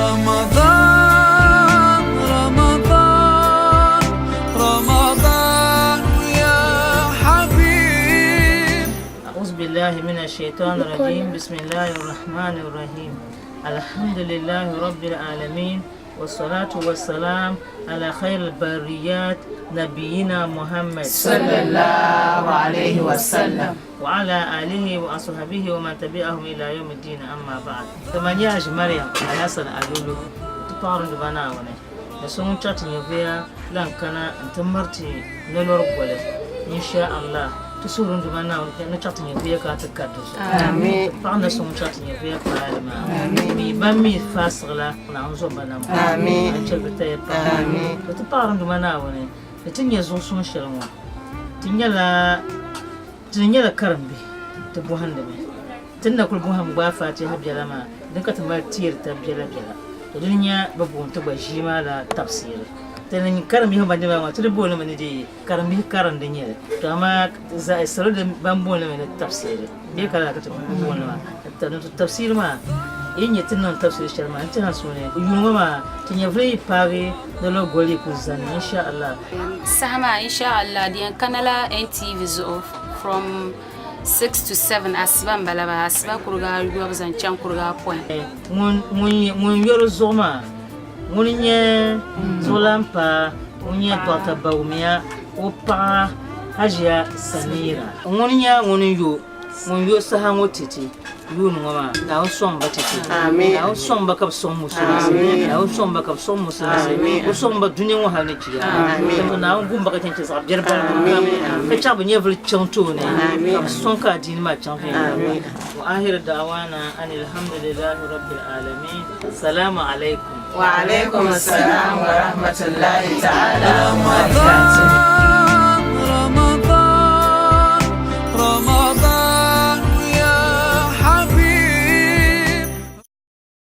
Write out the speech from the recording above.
رمضان رمضان رمضان يا حبيب. أعوذ بالله من الشيطان الرجيم. بسم الله الرحمن الرحيم. الحمد لله رب العالمين، والصلاة والسلام على خير البريات نبينا محمد صلى الله عليه وسلم وعلى آله وأصحابه ومن تبعهم إلى يوم الدين. أما بعد، ثمانية مريم الحسن ألولو تقارن بنا ونه يسون تاتي يفيا لان كان انتمرتي نلور قوله إن شاء الله تسورون بنا ونه تاتي يفيا كاتكادوس. آمين. بعد سون تاتي يفيا كالما. آمين. بامي فاسغلا نعوذ بنا. آمين. أنشل بتاعي. آمين. تقارن بنا ونه تنيا زوسون شلون تنيا كرمبي تبوهن دمي تنا كل بوهم بافاتي هبجلا ما دنك تمر تير تبجلا جلا تدنيا ببون تبجيما لا تفسير تنين كرمبي هم بدي ما تدبون من دي كرمبي كرن دنيا تما زي سرد بامبون من التفسير بيكلا كتبون ما التفسير ما إني تنون تفسير شرما أنت ناسوني يوم ما تنيفلي باغي دلو غولي كوزان إن شاء الله. Sama inshallah the kanala NTV zo from 6 to 7 asba balaba asba kurga yuwa zancan kurga point. Mun yoro zoma mun nye zolampa mun nye Dr. Baumia opa Hajiya Samira mun yo sahango titi yun ngoma na usomba titi. Amen. Na usomba kap som musulmi. Na usomba kap som musulmi. Usomba dunia wa halni ci. Amen. Na ngumba ka tanke sa jarba ka chabu nyevli chonto ne. Kam sonka din ma chonto. Amen. Wa akhir da'wana anil hamdulillahi rabbil alamin. Assalamu alaikum. وعليكم السلام ورحمة الله تعالى وبركاته.